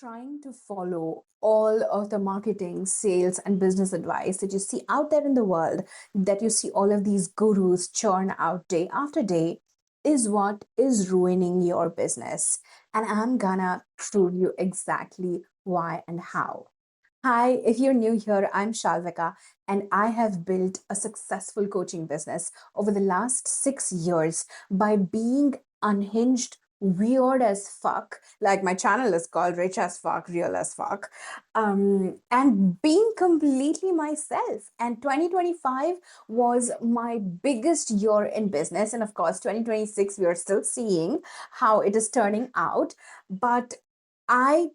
trying to follow all of the marketing, sales, and business advice that you see out there in the world, that you see all of these gurus churn out day after day, is what is ruining your business. And I'm gonna prove you exactly why and how. Hi, if you're new here, I'm Shalvika, and I have built a successful coaching business over the last 6 years by being unhinged, weird as fuck. Like my channel is called Rich as Fuck, Real as Fuck, and being completely myself. And 2025 was my biggest year in business. And of course, 2026, we are still seeing how it is turning out. But I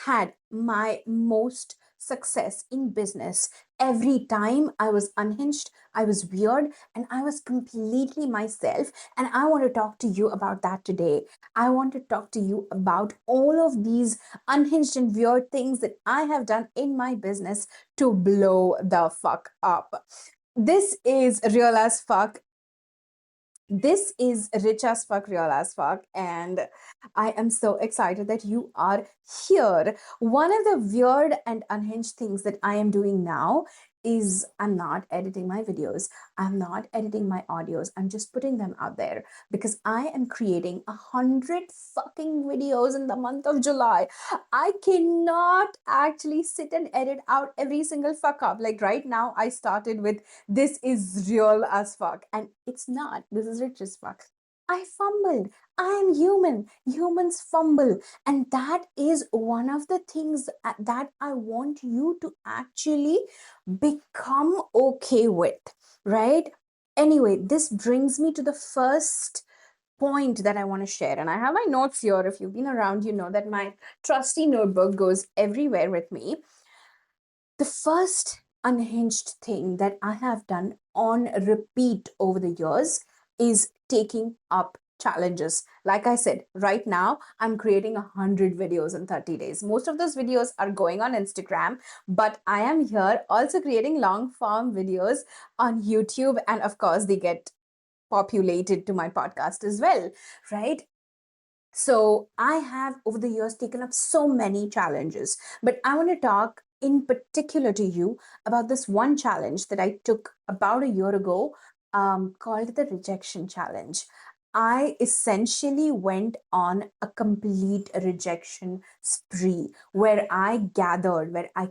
had my most success in business every time I was unhinged, I was weird, and I was completely myself. And I want to talk to you about that today. I want to talk to you about all of these unhinged and weird things that I have done in my business to blow the fuck up. This is Real as Fuck. This is Rich as Fuck, Real as Fuck, and I am so excited that you are here. One of the weird and unhinged things that I am doing now is I'm not editing my videos, I'm not editing my audios, I'm just putting them out there because I am creating 100 fucking videos in the month of July. I cannot actually sit and edit out every single fuck up. Like right now, I started with this is real as fuck. And it's not. This is rich as fuck. I fumbled. I am human. Humans fumble. And that is one of the things that I want you to actually become okay with, right? Anyway, this brings me to the first point that I want to share. And I have my notes here. If you've been around, you know that my trusty notebook goes everywhere with me. The first unhinged thing that I have done on repeat over the years is taking up challenges. Like I said, right now I'm creating 100 videos in 30 days. Most of those videos are going on Instagram, but I am here also creating long form videos on YouTube. And of course, they get populated to my podcast as well, right? So I have over the years taken up so many challenges, but I want to talk in particular to you about this one challenge that I took about a year ago, called the rejection challenge. I essentially went on a complete rejection spree where I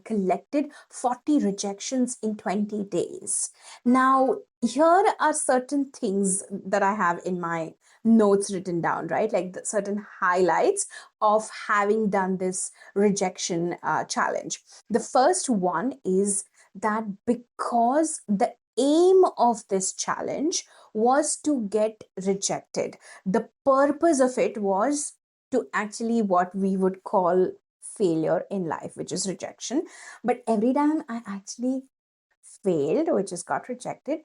collected 40 rejections in 20 days. Now, here are certain things that I have in my notes written down, right? Like the certain highlights of having done this rejection challenge. The first one is that because the aim of this challenge was to get rejected, the purpose of it was to actually what we would call failure in life, which is rejection. But every time I actually failed, which is got rejected,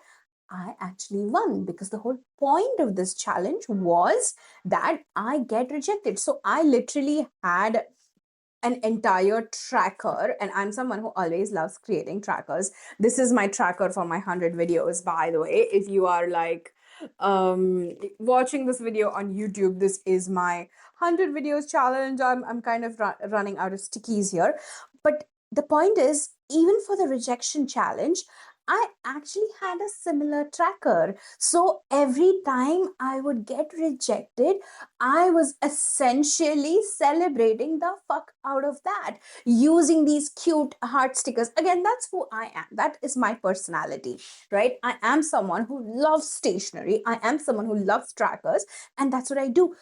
I actually won because the whole point of this challenge was that I get rejected. So I literally had an entire tracker, and I'm someone who always loves creating trackers. This is my tracker for my 100 videos, by the way. If you are like watching this video on YouTube, this is my 100 videos challenge. I'm kind of running out of stickies here, but the point is, even for the rejection challenge, I actually had a similar tracker. So every time I would get rejected, I was essentially celebrating the fuck out of that using these cute heart stickers. Again, that's who I am. That is my personality, right? I am someone who loves stationery. I am someone who loves trackers, and that's what I do.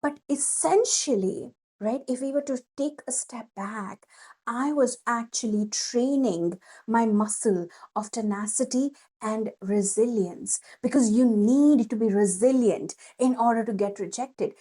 But essentially, right, if we were to take a step back, I was actually training my muscle of tenacity and resilience, because you need to be resilient in order to get rejected,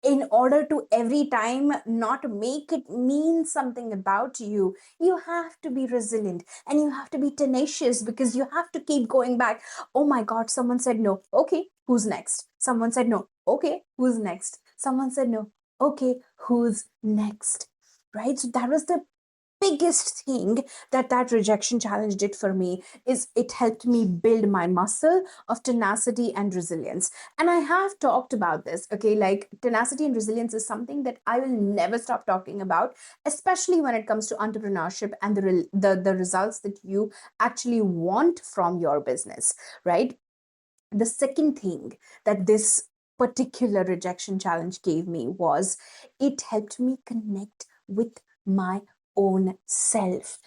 in order to every time not make it mean something about you. You have to be resilient and you have to be tenacious, because you have to keep going back. Oh my god, someone said no, okay, who's next? Someone said no, okay, who's next? Someone said no, okay, who's next? Right? So that was the biggest thing that that rejection challenge did for me is it helped me build my muscle of tenacity and resilience. And I have talked about this, okay? Like tenacity and resilience is something that I will never stop talking about, especially when it comes to entrepreneurship and the results that you actually want from your business, right? The second thing that this particular rejection challenge gave me was it helped me connect with my own self.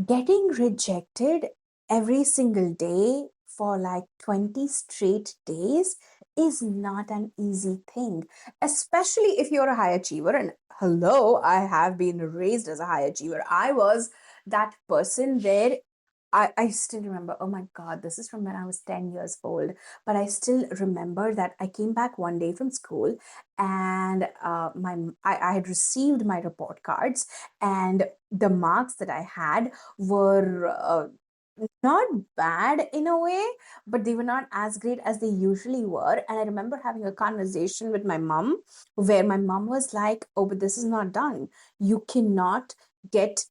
Getting rejected every single day for like 20 straight days is not an easy thing, especially if you're a high achiever. And hello, I have been raised as a high achiever. I was that person where I still remember, oh my God, this is from when I was 10 years old. But I still remember that I came back one day from school and I had received my report cards, and the marks that I had were not bad in a way, but they were not as great as they usually were. And I remember having a conversation with my mom where my mom was like, oh, but this is not done. You cannot get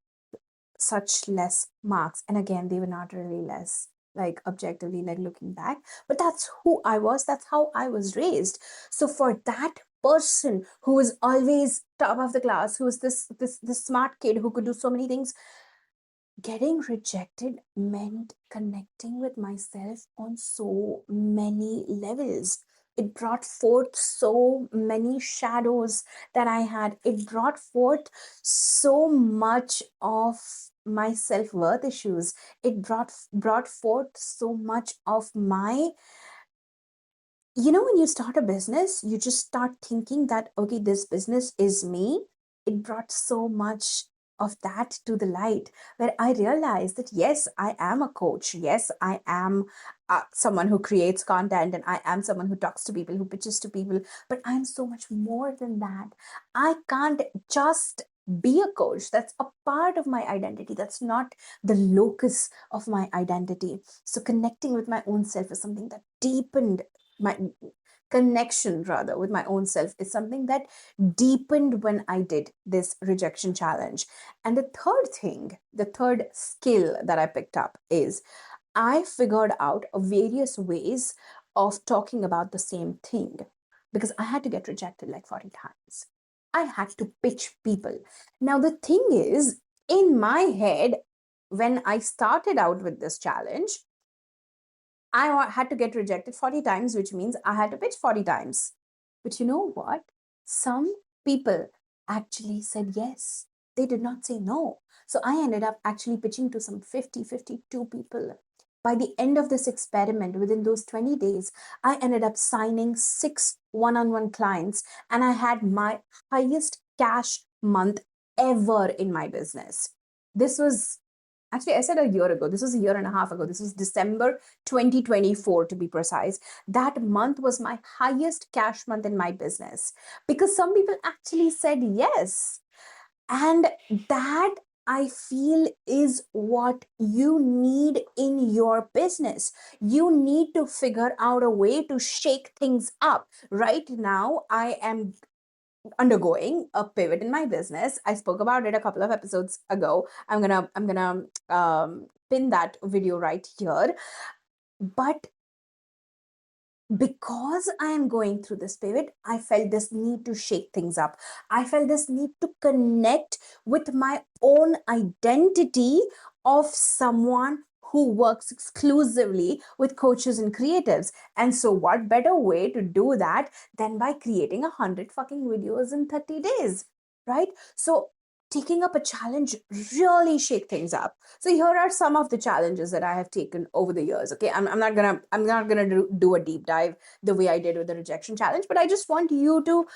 such less marks. And again, they were not really less, like objectively, like looking back, but that's who I was, that's how I was raised. So for that person who was always top of the class, who was this smart kid who could do so many things, getting rejected meant connecting with myself on so many levels. It brought forth so many shadows that I had. It brought forth so much of my self-worth issues. It brought forth so much of my, when you start a business, you just start thinking that, okay, this business is me. It brought so much of that to the light, where I realized that, yes, I am a coach. Yes, I am someone who creates content, and I am someone who talks to people, who pitches to people, but I'm so much more than that. I can't just be a coach. That's a part of my identity. That's not the locus of my identity. So connecting with my own self is something that deepened my connection, rather, with my own self is something that deepened when I did this rejection challenge. And the third thing, the third skill that I picked up is I figured out various ways of talking about the same thing, because I had to get rejected like 40 times. I had to pitch people. Now the thing is, in my head, when I started out with this challenge, had to get rejected 40 times, which means I had to pitch 40 times. But you know what? Some people actually said yes. They did not say no. So I ended up actually pitching to some 50, 52 people. By the end of this experiment, within those 20 days, I ended up signing 6 one-on-one clients, and I had my highest cash month ever in my business. This was Actually, I said a year ago. This was a year and a half ago. This was December 2024, to be precise. That month was my highest cash month in my business because some people actually said yes. And that, I feel, is what you need in your business. You need to figure out a way to shake things up. Right now, I am undergoing a pivot in my business. I spoke about it a couple of episodes ago. I'm gonna pin that video right here. But because I am going through this pivot, I felt this need to shake things up. I felt this need to connect with my own identity of someone who works exclusively with coaches and creatives. And so, what better way to do that than by creating 100 fucking videos in 30 days, right? So, taking up a challenge really shake things up. So here are some of the challenges that I have taken over the years. Okay, I'm not gonna do a deep dive the way I did with the rejection challenge, but I just want you to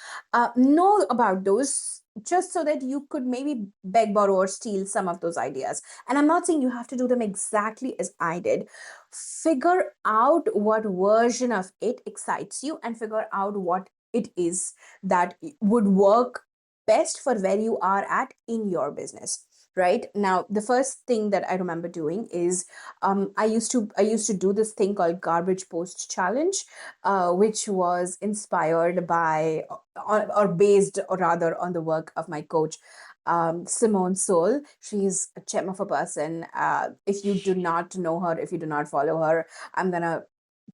know about those, just so that you could maybe beg, borrow, or steal some of those ideas. And I'm not saying you have to do them exactly as I did. Figure out what version of it excites you, and figure out what it is that would work best for where you are at in your business. right? Now, the first thing that I remember doing is I used to do this thing called garbage post challenge, which was inspired by or based or rather on the work of my coach, Simone Soul. She's a gem of a person. If you do not know her, if you do not follow her, I'm gonna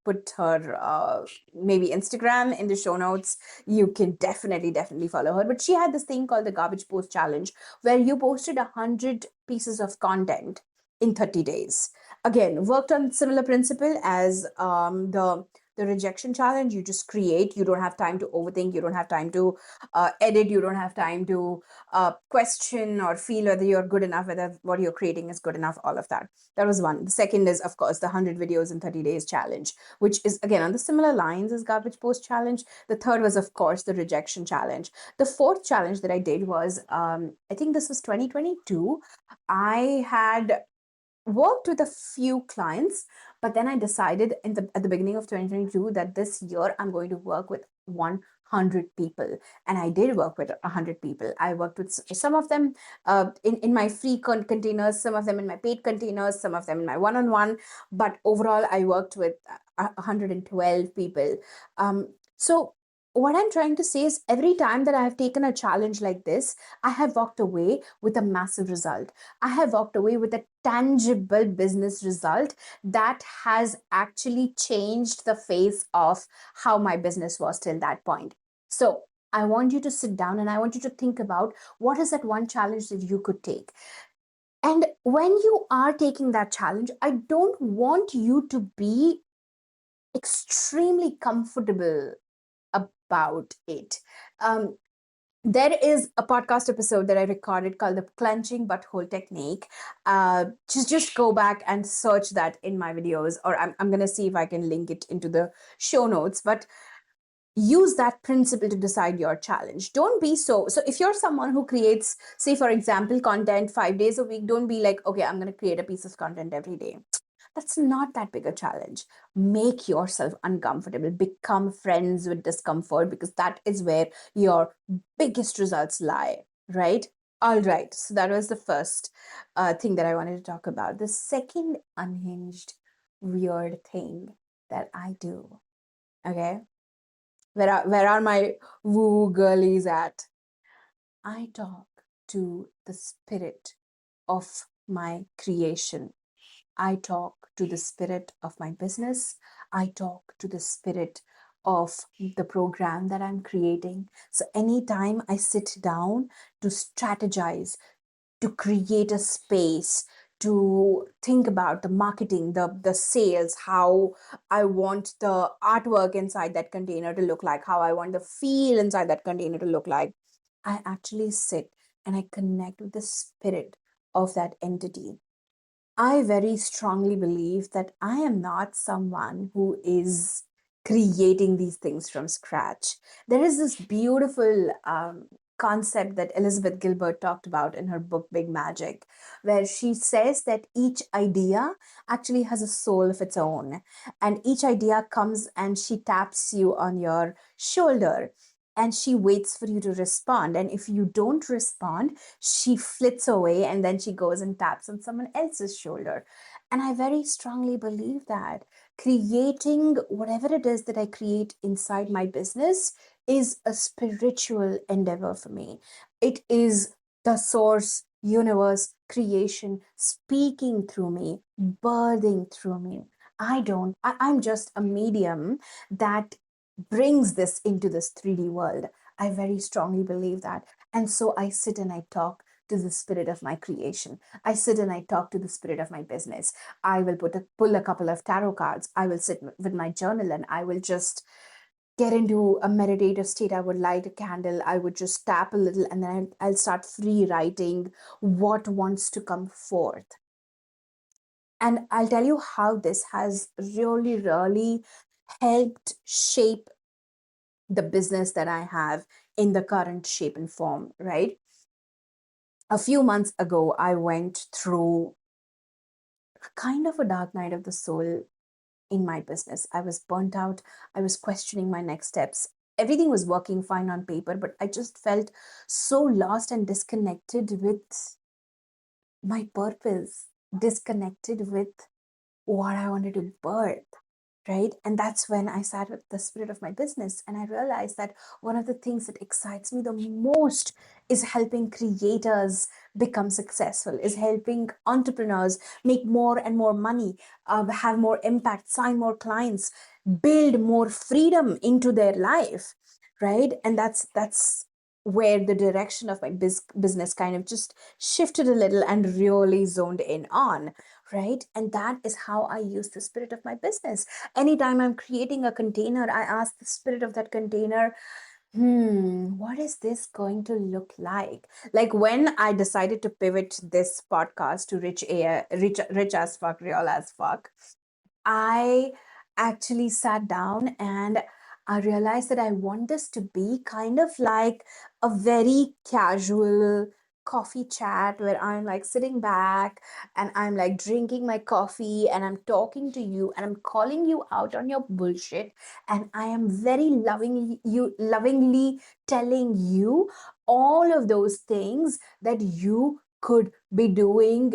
put her maybe Instagram in the show notes. You can definitely follow her. But she had this thing called the garbage post challenge, where you posted 100 pieces of content in 30 days. Again, worked on similar principle as the rejection challenge. You just create. You don't have time to overthink. You don't have time to edit. You don't have time to question or feel whether you're good enough, whether what you're creating is good enough. All of that. That was one. The second is, of course, the 100 videos in 30 days challenge, which is again on the similar lines as garbage post challenge. The third was, of course, the rejection challenge. The fourth challenge that I did was, I think this was 2022. I had worked with a few clients, but then I decided at the beginning of 2022 that this year I'm going to work with 100 people. And I did work with 100 people. I worked with some of them in my free containers, some of them in my paid containers, some of them in my one-on-one. But overall, I worked with 112 people. So what I'm trying to say is every time that I have taken a challenge like this, I have walked away with a massive result. I have walked away with a tangible business result that has actually changed the face of how my business was till that point. So, I want you to sit down and I want you to think about what is that one challenge that you could take. And when you are taking that challenge, I don't want you to be extremely comfortable about it. Um, there is a podcast episode that I recorded called the clenching butthole technique. Just go back and search that in my videos, or I'm going to see if I can link it into the show notes. But use that principle to decide your challenge. Don't be so if you're someone who creates, say for example, content 5 days a week, don't be like, okay, I'm going to create a piece of content every day. That's not that big a challenge. Make yourself uncomfortable, become friends with discomfort, because that is where your biggest results lie, right? All right, so that was the first thing that I wanted to talk about. The second unhinged weird thing that I do, okay, where are my woo girlies at? I talk to the spirit of my creation. I talk to the spirit of my business. I talk to the spirit of the program that I'm creating. So anytime I sit down to strategize, to create a space, to think about the marketing, the sales, how I want the artwork inside that container to look like, how I want the feel inside that container to look like, I actually sit and I connect with the spirit of that entity. I very strongly believe that I am not someone who is creating these things from scratch. There is this beautiful concept that Elizabeth Gilbert talked about in her book Big Magic, where she says that each idea actually has a soul of its own. And each idea comes and she taps you on your shoulder and she waits for you to respond. And if you don't respond, she flits away and then she goes and taps on someone else's shoulder. And I very strongly believe that creating whatever it is that I create inside my business is a spiritual endeavor for me. It is the source, universe, creation speaking through me, birthing through me. I'm just a medium that brings this into this 3D world. I very strongly believe that. And so I sit and I talk to the spirit of my creation. I sit and I talk to the spirit of my business. I will pull a couple of tarot cards. I will sit with my journal and I will just get into a meditative state. I would light a candle. I would just tap a little and then I'll start free writing what wants to come forth. And I'll tell you how this has really helped shape the business that I have in the current shape and form, right? A few months ago, I went through kind of a dark night of the soul in my business. I was burnt out. I was questioning my next steps. Everything was working fine on paper, but I just felt so lost and disconnected with my purpose disconnected with what I wanted to birth, right? And that's when I sat with the spirit of my business and I realized that one of the things that excites me the most is helping creators become successful, is helping entrepreneurs make more and more money, have more impact, sign more clients, build more freedom into their life, right? And that's where the direction of my business kind of just shifted a little and really zoned in on, right? And that is how I use the spirit of my business. Anytime I'm creating a container, I ask the spirit of that container, what is this going to look like? Like when I decided to pivot this podcast to rich as fuck, real as fuck, I actually sat down and I realized that I want this to be kind of like a very casual coffee chat where I'm like sitting back and I'm like drinking my coffee and I'm talking to you and I'm calling you out on your bullshit, and I am very lovingly telling you all of those things that you could be doing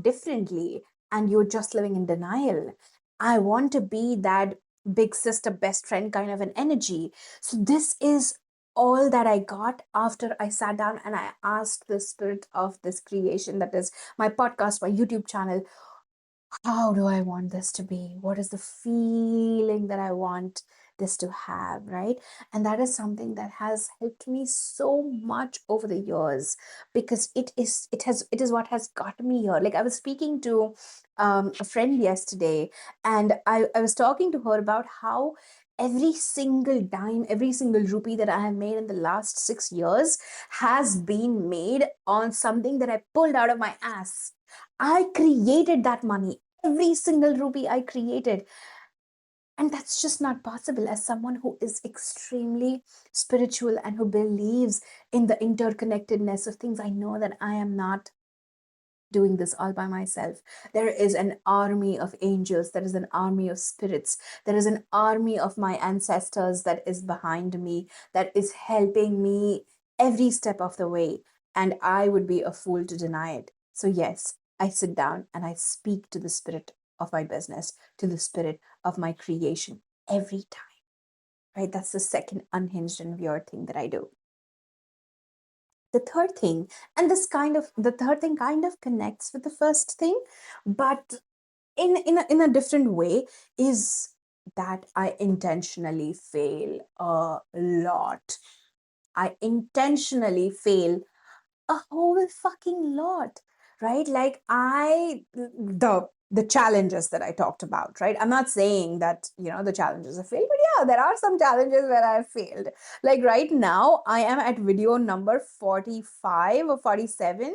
differently and you're just living in denial. I want to be that big sister, best friend kind of an energy. So, this is all that I got after I sat down and I asked the spirit of this creation, that is my podcast, my YouTube channel, how do I want this to be? What is the feeling that I want this to have, right? And that is something that has helped me so much over the years because it is what has got me here. Like I was speaking to a friend yesterday, and I was talking to her about how every single dime, every single rupee that I have made in the last 6 years has been made on something that I pulled out of my ass. I created that money, every single rupee I created. And that's just not possible. As someone who is extremely spiritual and who believes in the interconnectedness of things, I know that I am not doing this all by myself. There is an army of angels, there is an army of spirits, there is an army of my ancestors that is behind me, that is helping me every step of the way. And I would be a fool to deny it. So, yes, I sit down and I speak to the spirit of my business, to the spirit of my creation every time, right? That's the second unhinged and weird thing that I do. The third thing, and the third thing kind of connects with the first thing, but in a different way, is that I intentionally fail a lot. I intentionally fail a whole fucking lot, right? Like the challenges that I talked about, right? I'm not saying that, the challenges have failed, but yeah, there are some challenges where I've failed. Like right now, I am at video number 45 or 47.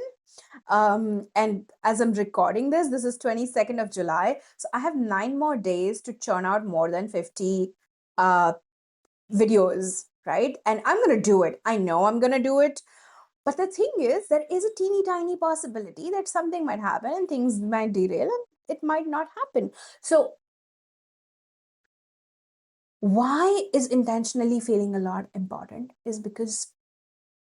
And as I'm recording this is 22nd of July. So I have 9 more days to churn out more than 50 uh videos, right? And I'm gonna do it. I know I'm gonna do it. But the thing is, there is a teeny tiny possibility that something might happen and things might derail and it might not happen. So, why is intentionally failing a lot important? Is because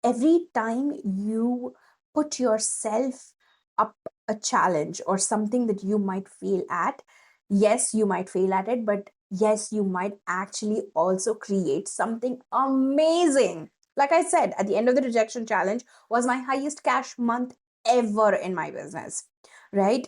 every time you put yourself up a challenge or something that you might fail at, yes, you might fail at it, but yes, you might actually also create something amazing. Like I said, at the end of the rejection challenge was my highest cash month ever in my business, right?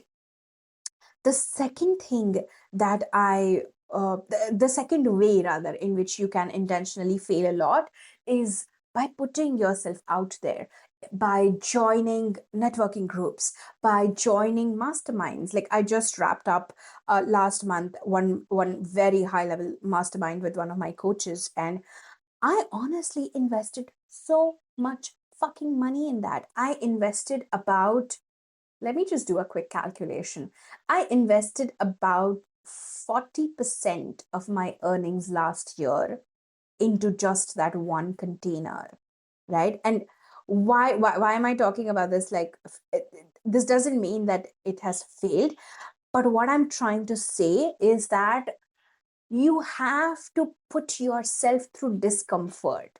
The second thing that the second way rather in which you can intentionally fail a lot is by putting yourself out there, by joining networking groups, by joining masterminds. Like I just wrapped up last month one very high level mastermind with one of my coaches, and I honestly invested so much fucking money in that. I invested about, let me just do a quick calculation. I invested about 40% of my earnings last year into just that one container, right? And why am I talking about this? Like, this doesn't mean that it has failed, but what I'm trying to say is that you have to put yourself through discomfort.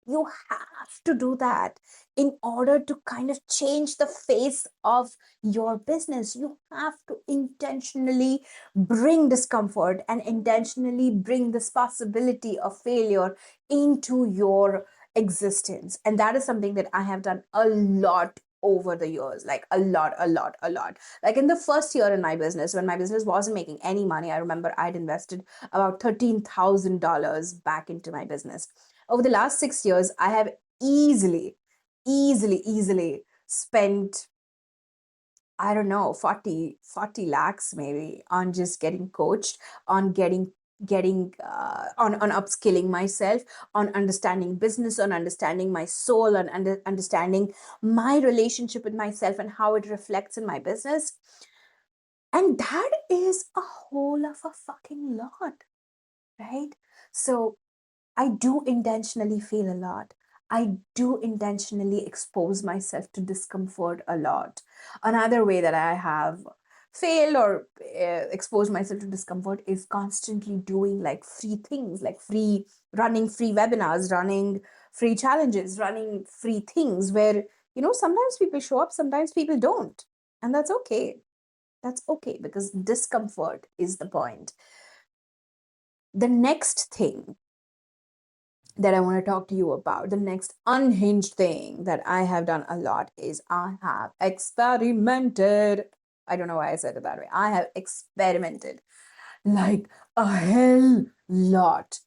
You have to do that in order to kind of change the face of your business. You have to intentionally bring discomfort and intentionally bring this possibility of failure into your existence. And that is something that I have done a lot over the years, like a lot, a lot, a lot. Like in the first year in my business, when my business wasn't making any money, I remember I'd invested about $13,000 back into my business. Over the last 6 years, I have easily spent, I don't know, 40 lakhs maybe on just getting coached, on on upskilling myself, on understanding business, on understanding my soul, on understanding my relationship with myself and how it reflects in my business. And that is a whole of a fucking lot, right? So I do intentionally fail a lot. I do intentionally expose myself to discomfort a lot. Another way that I have failed or exposed myself to discomfort is constantly doing like free things, like running free webinars, running free challenges, running free things where, sometimes people show up, sometimes people don't. And that's okay. That's okay because discomfort is the point. The next thing that I want to talk to you about, the next unhinged thing that I have done a lot is I have experimented. I don't know why I said it that way. I have experimented like a hell lot.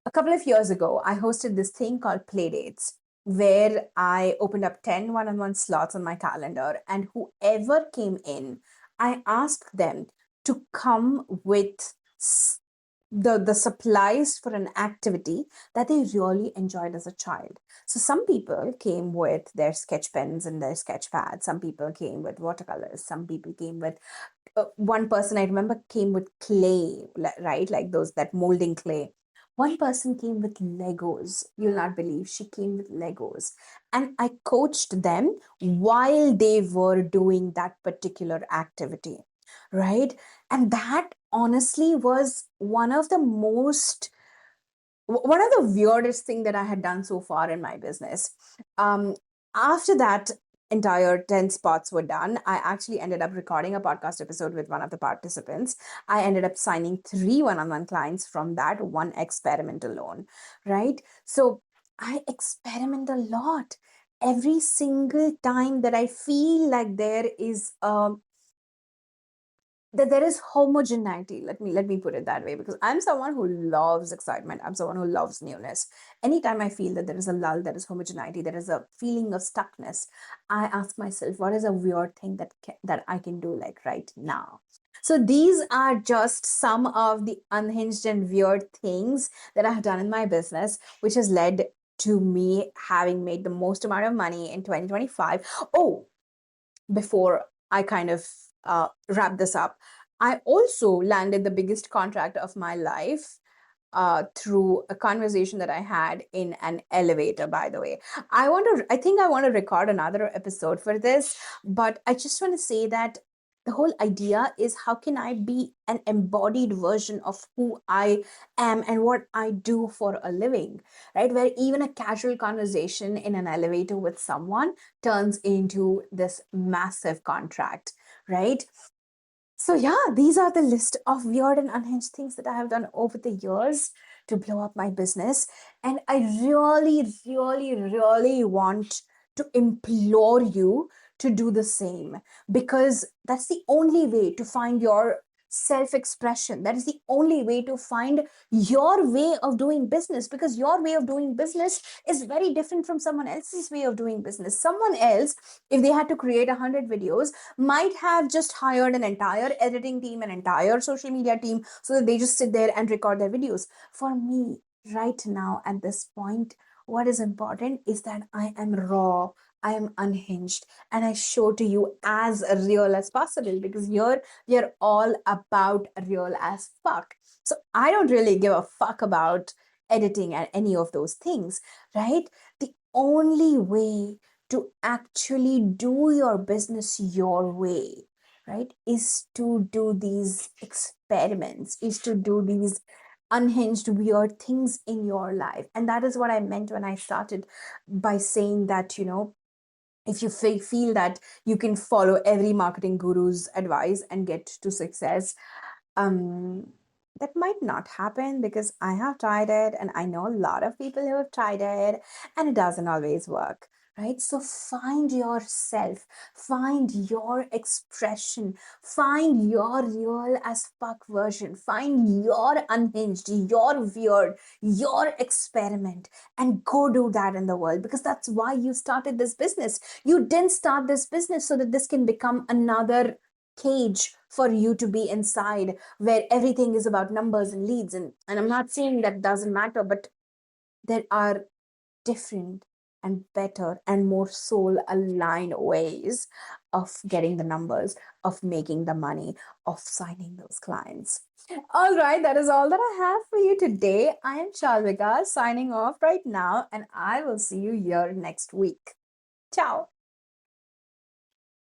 A couple of years ago, I hosted this thing called Playdates, where I opened up 10 one-on-one slots on my calendar, and whoever came in, I asked them to come with the supplies for an activity that they really enjoyed as a child. So some people came with their sketch pens and their sketch pads. Some people came with watercolors. Some people came with one person I remember came with clay, right? Like those that molding clay. One person came with Legos. You'll not believe she came with Legos. And I coached them while they were doing that particular activity, right? And that honestly was one of the weirdest thing that I had done so far in my business. Um, After that entire 10 spots were done, I actually ended up recording a podcast episode with one of the participants. I ended up signing 3 one-on-one clients from that one experiment alone, right? So I experiment a lot. Every single time that I feel like that there is homogeneity. Let me put it that way, because I'm someone who loves excitement. I'm someone who loves newness. Anytime I feel that there is a lull, there is homogeneity, there is a feeling of stuckness, I ask myself, what is a weird thing that I can do like right now? So these are just some of the unhinged and weird things that I have done in my business, which has led to me having made the most amount of money in 2025. Oh, before I kind of wrap this up, I also landed the biggest contract of my life through a conversation that I had in an elevator, by the way. I think I want to record another episode for this, but I just want to say that the whole idea is how can I be an embodied version of who I am and what I do for a living, right? Where even a casual conversation in an elevator with someone turns into this massive contract, right? So yeah, these are the list of weird and unhinged things that I have done over the years to blow up my business. And I really want to implore you to do the same, because that's the only way to find your self-expression. That is the only way to find your way of doing business, because your way of doing business is very different from someone else's way of doing business. Someone else, if they had to create 100 videos, might have just hired an entire editing team, an entire social media team, so that they just sit there and record their videos. For me, right now, at this point, what is important is that I am raw, I am unhinged, and I show to you as real as possible, because here we are all about real as fuck. So I don't really give a fuck about editing and any of those things, right? The only way to actually do your business your way, right, is to do these experiments, is to do these unhinged, weird things in your life. And that is what I meant when I started by saying that, if you feel that you can follow every marketing guru's advice and get to success, um, that might not happen, because I have tried it and I know a lot of people who have tried it and it doesn't always work. Right? So find yourself, find your expression, find your real as fuck version, find your unhinged, your weird, your experiment, and go do that in the world, because that's why you started this business. You didn't start this business so that this can become another cage for you to be inside, where everything is about numbers and leads. And I'm not saying that doesn't matter, but there are different and better and more soul aligned ways of getting the numbers, of making the money, of signing those clients. All right, that is all that I have for you today. I am Shalvika signing off right now, and I will see you here next week. Ciao.